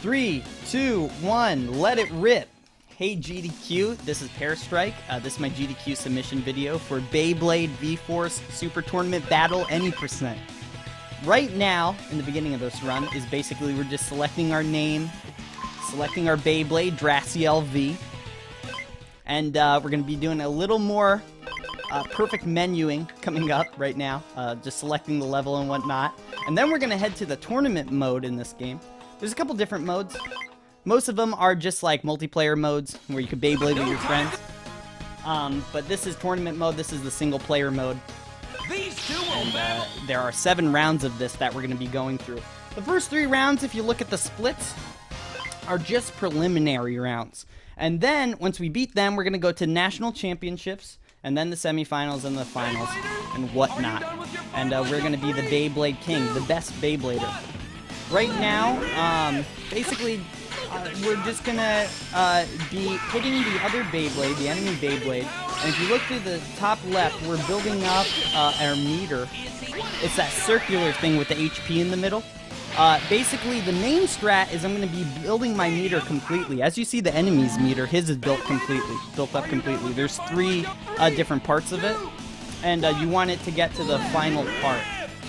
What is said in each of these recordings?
3, 2, 1, let it rip. Hey GDQ, this is Strike. This is my GDQ submission video for Beyblade VForce Super Tournament Battle Any %. Right now, in the beginning of this run, is basically we're just selecting our name, selecting our Beyblade, Draciel V, and we're going to be doing a little more perfect menuing coming up right now, just selecting the level and whatnot. And then we're going to head to the tournament mode in this game. There's a couple different modes. Most of them are just like multiplayer modes where you can Beyblade with your friends. But this is tournament mode. This is the single player mode. And there are 7 rounds of this that we're going to be going through. The first 3 rounds, if you look at the splits, are just preliminary rounds. And then, once we beat them, we're going to go to national championships, and then the semifinals and the finals, and whatnot. And we're going to be the Beyblade King, the best Beyblader. Right now, basically, we're just going to be hitting the other Beyblade, the enemy Beyblade. And if you look to the top left, we're building up our meter. It's that circular thing with the HP in the middle. Basically, the main strat is I'm going to be building my meter completely. As you see the enemy's meter, his is built up completely. There's 3 different parts of it, and you want it to get to the final part.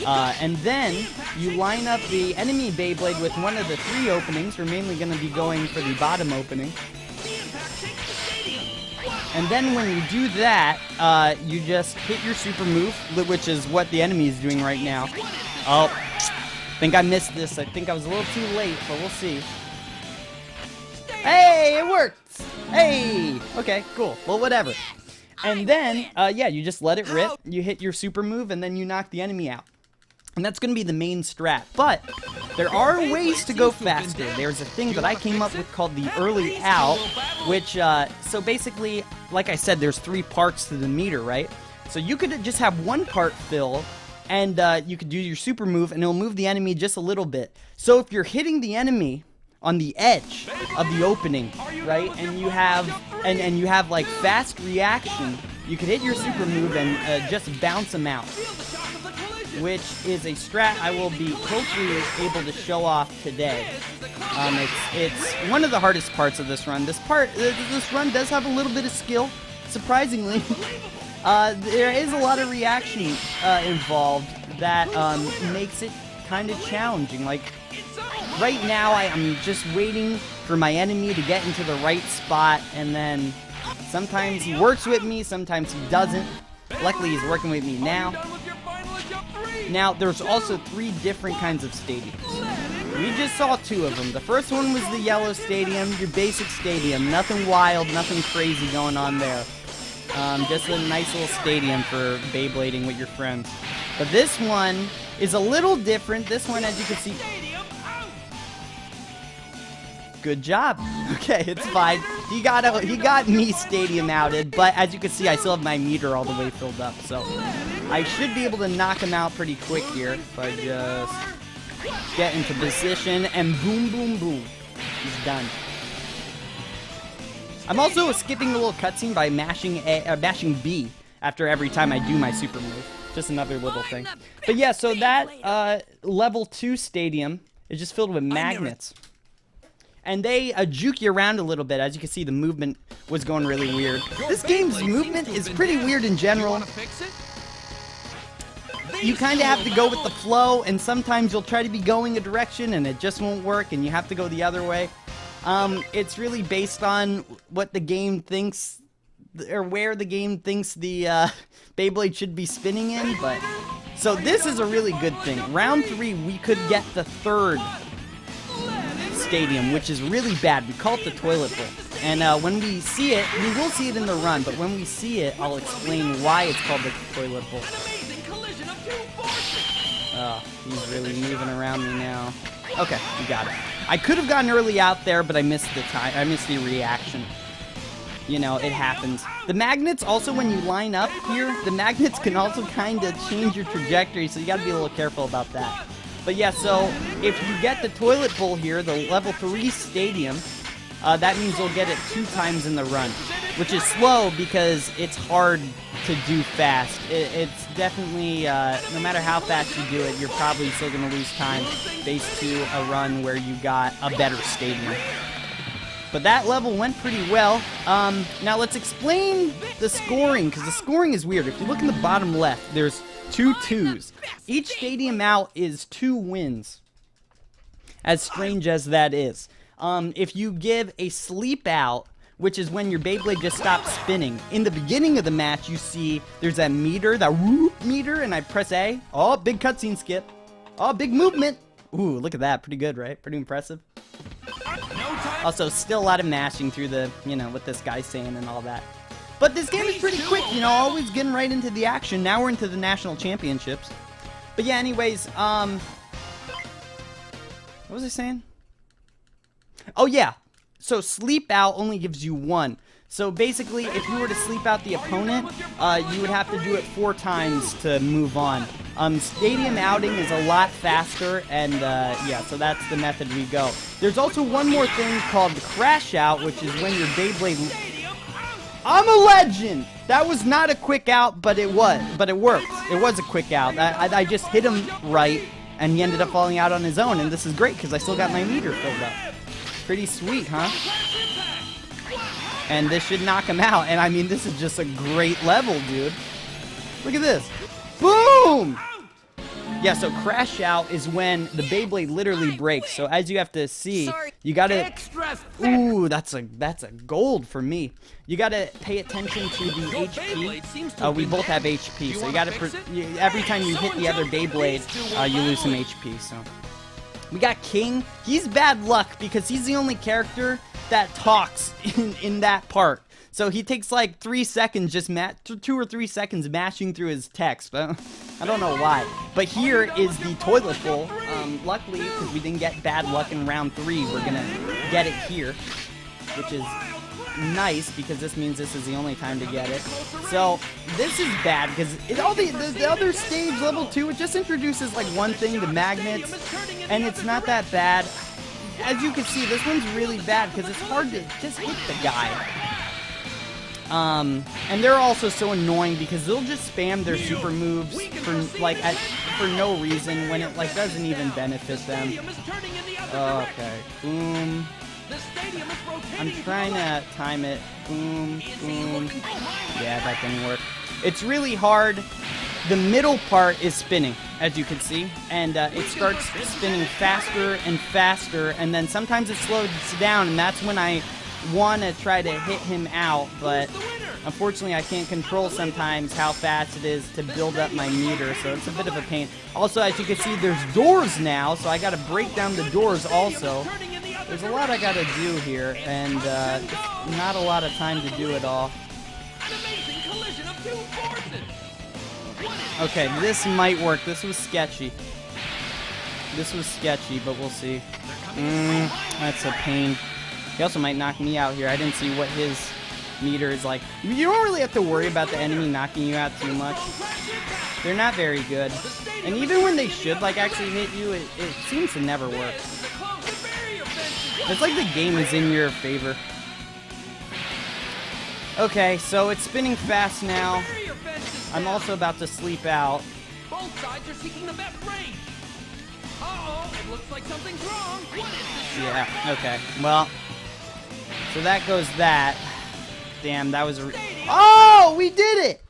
And then you line up the enemy Beyblade with one of the 3 openings. We're mainly going to be going for the bottom opening. And then when you do that, you just hit your super move, which is what the enemy is doing right now. Oh, I think I missed this. I think I was a little too late, but we'll see. Hey, it worked! Hey! Okay, cool. Well, whatever. And then, yeah, you just let it rip. You hit your super move, and then you knock the enemy out. And that's going to be the main strat. But there are ways to go faster. There's a thing that I came up with called the early out, which, so basically, like I said, there's 3 parts to the meter, right? So you could just have one part fill, and you could do your super move, and it'll move the enemy just a little bit. So if you're hitting the enemy on the edge of the opening, right, and you have you have like fast reaction, you could hit your super move and just bounce them out, which is a strat I will be hopefully able to show off today. It's one of the hardest parts of this run. This run does have a little bit of skill, surprisingly. There is a lot of reaction involved that makes it kind of challenging. Like, right now I'm just waiting for my enemy to get into the right spot, and then sometimes he works with me, sometimes he doesn't. Luckily, he's working with me now. Now, there's also 3 different kinds of stadiums. We just saw 2 of them. The first one was the yellow stadium, your basic stadium. Nothing wild, nothing crazy going on there. Just a nice little stadium for Beyblading with your friends. But this one is a little different. This one, as you can see... Good job. Okay, it's fine. He got me stadium outed, but as you can see, I still have my meter all the way filled up. So I should be able to knock him out pretty quick here if I just get into position and boom, boom, boom. He's done. I'm also skipping a little cutscene by mashing B after every time I do my super move. Just another little thing. But yeah, so that level 2 stadium is just filled with magnets. And they juke you around a little bit. As you can see, the movement was going really weird. This game's movement is pretty weird in general. You kind of have to go with the flow, and sometimes you'll try to be going a direction and it just won't work, and you have to go the other way. It's really based on what the game thinks, or where the game thinks the Beyblade should be spinning in, but... So this is a really good thing. Round 3, we could get the 3rd stadium, which is really bad. We call it the toilet bowl. And when we see it, we will see it in the run, but when we see it, I'll explain why it's called the toilet bowl. Oh, he's really moving around me now. Okay, we got it. I could have gotten early out there, but I missed the time. I missed the reaction. You know, it happens. The magnets, also when you line up here, the magnets can also kind of change your trajectory, so you got to be a little careful about that. But yeah, so if you get the toilet bowl here, the level 3 stadium, that means you'll get it 2 times in the run. which is slow because it's hard to do fast. It's definitely, no matter how fast you do it, you're probably still going to lose time based to a run where you got a better stadium. But that level went pretty well. Now let's explain the scoring, because the scoring is weird. If you look in the bottom left, there's 2 2s. Each stadium out is 2 wins, as strange as that is. If you give a sleep out, which is when your Beyblade just stops spinning, in the beginning of the match you see there's that meter, that whoop meter, and I press A. Oh, big cutscene skip. Oh, big movement. Ooh, look at that. Pretty good, right? Pretty impressive. Also, still a lot of mashing through the, you know, what this guy's saying and all that. But this game is pretty quick, you know, always getting right into the action. Now we're into the national championships. But yeah, anyways, what was I saying? Oh yeah, so sleep out only gives you 1. So basically, if you were to sleep out the opponent, you would have to do it 4 times to move on. Stadium outing is a lot faster, and yeah, so that's the method we go. There's also one more thing called crash out, which is when your Beyblade... I'm a legend! That was not a quick out, but it was. But it worked. It was a quick out. I just hit him right, and he ended up falling out on his own, and this is great, because I still got my meter filled up. Pretty sweet, huh? And this should knock him out. And I mean, this is just a great level, dude. Look at this. Boom! Yeah, so crash out is when the Beyblade literally breaks. So as you have to see, you gotta... Ooh, that's a gold for me. You gotta pay attention to the HP. We both have HP, so you gotta... every time you hit the other Beyblade, you lose some HP, so... We got King. He's bad luck because he's the only character that talks in that part. So he takes like 3 seconds, just 2 or 3 seconds mashing through his text. I don't know why. But here is the toilet bowl. Luckily, because we didn't get bad luck in round 3, we're gonna get it here, which is nice because this means this is the only time to get it. So this is bad because the other stage, level 2, it just introduces like one thing, the magnets, and it's not that bad. As you can see, this one's really bad because it's hard to just hit the guy. And they're also so annoying because they'll just spam their super moves for no reason when it like doesn't even benefit them. Okay, boom. I'm trying to time it. Boom, boom. Yeah, that didn't work. It's really hard. The middle part is spinning, as you can see, and it starts spinning faster and faster, and then sometimes it slows down, and that's when I want to try to hit him out, but unfortunately I can't control sometimes how fast it is to build up my meter, so it's a bit of a pain. Also, as you can see, there's doors now, so I got to break down the doors also. There's a lot I got to do here, and not a lot of time to do it all. Okay, this might work. This was sketchy. But we'll see. That's a pain. He also might knock me out here. I didn't see what his meter is like. You don't really have to worry about the enemy knocking you out too much. They're not very good. And even when they should like actually hit you, it seems to never work. It's like the game is in your favor. Okay, so it's spinning fast now. I'm also about to sleep out. Both sides are seeking the best range. Uh-oh, it looks like something's wrong. What is this? Yeah, okay. Well, so that goes that. Damn, that was oh, we did it!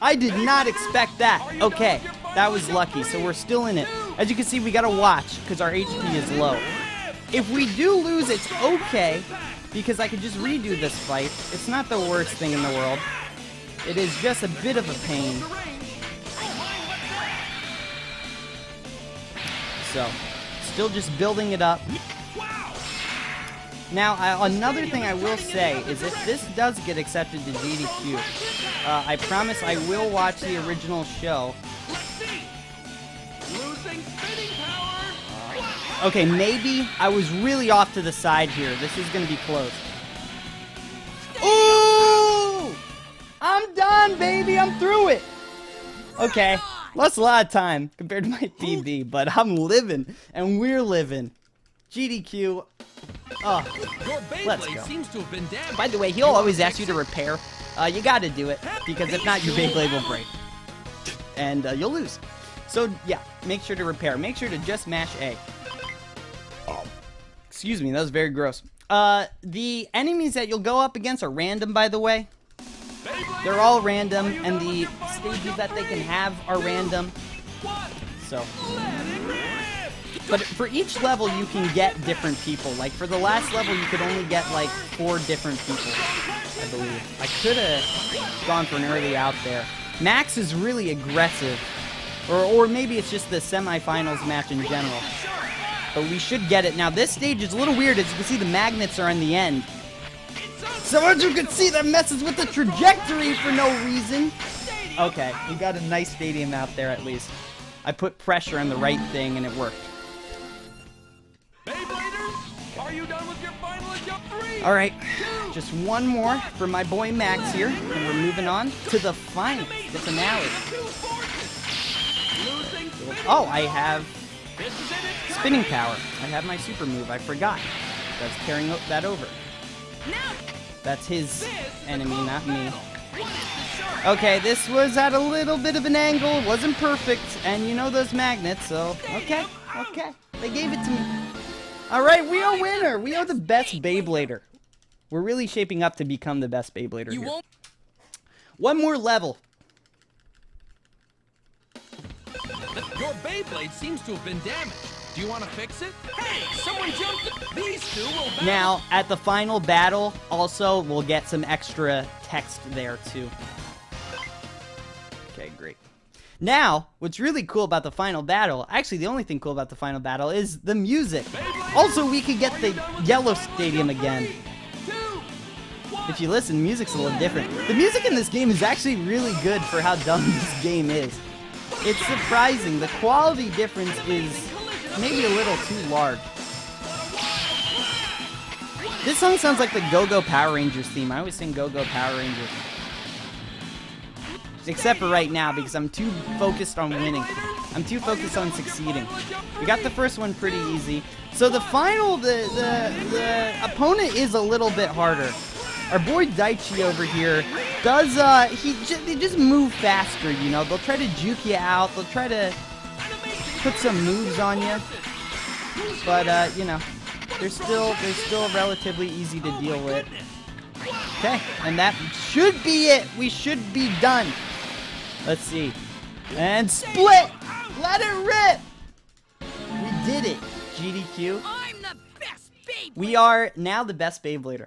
I did not expect that. Okay, that was lucky, so we're still in it. As you can see, we gotta watch, because our HP is low. If we do lose, it's okay, because I could just redo this fight. It's not the worst thing in the world. It is just a bit of a pain. So, still just building it up. Now, another thing I will say is if this does get accepted to GDQ, I promise I will watch the original show. Okay, maybe I was really off to the side here. This is going to be close. Ooh! I'm done, baby. I'm through it. Okay, lost a lot of time compared to my PB, but I'm living, and we're living. GDQ. Oh, Your let's Beyblade go. seems to have been damaged. By the way, he'll always ask you to repair. You gotta do it, because if not, your Beyblade will break. And you'll lose. So, yeah, make sure to repair. Make sure to just mash A. Excuse me, that was very gross. The enemies that you'll go up against are random, by the way. They're all random, and the stages that they can have are random. So, but for each level, you can get different people. Like, for the last level, you could only get, like, 4 different people, I believe. I could have gone for an early out there. Max is really aggressive. Or maybe it's just the semifinals match in general. But we should get it. Now, this stage is a little weird. As you can see, the magnets are on the end. So as you can see, that messes with the trajectory for no reason. Okay, we got a nice stadium out there at least. I put pressure on the right thing and it worked. Beybladers, are you done with your final jump? 3. All right, just one more for my boy Max here, and we're moving on to the final, the finale. Oh, I have spinning power. I have my super move. I forgot. I was carrying that over. That's his enemy, not me. Okay, this was at a little bit of an angle. It wasn't perfect, and you know those magnets, so okay. They gave it to me. All right, we are winner. We are the best Beyblader. We're really shaping up to become the best Beyblader here. One more level. Your Beyblade seems to have been damaged. Do you want to fix it? Hey, someone jumped. These two will battle. Now, at the final battle, also, we'll get some extra text there, too. Okay, great. Now, what's really cool about the final battle, actually, the only thing cool about the final battle is the music. Also, we could get the yellow stadium again. If you listen, the music's a little different. The music in this game is actually really good for how dumb this game is. It's surprising. The quality difference is maybe a little too large. This song sounds like the Go-Go Power Rangers theme. I always sing Go-Go Power Rangers. Except for right now, because I'm too focused on winning. I'm too focused on succeeding. We got the first one pretty easy. So the final, the opponent is a little bit harder. Our boy Daichi over here does, they just move faster, you know. They'll try to juke you out. They'll try to put some moves on you. But, you know, they're still relatively easy to deal with. Okay, and that should be it. We should be done. Let's see. And split! Let it rip! We did it, GDQ. I'm the best Beyblade. We are now the best Beyblader.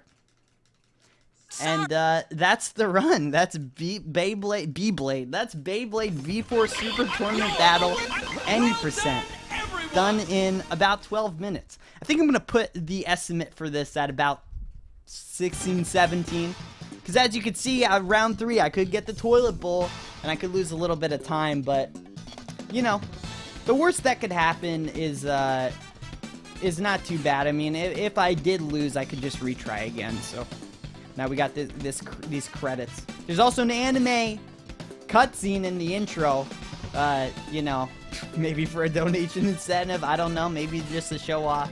And that's the run. That's Beyblade. That's Beyblade VForce Super Tournament Battle any percent. Done in about 12 minutes. I think I'm going to put the estimate for this at about 16, 17. Because as you can see, round 3, I could get the toilet bowl, and I could lose a little bit of time, but, you know, the worst that could happen is not too bad. I mean, if I did lose, I could just retry again, so. Now we got these credits. There's also an anime cutscene in the intro, you know, maybe for a donation incentive, I don't know, maybe just to show off.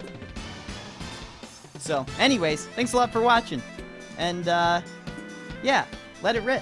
So, anyways, thanks a lot for watching, and, yeah, let it rip.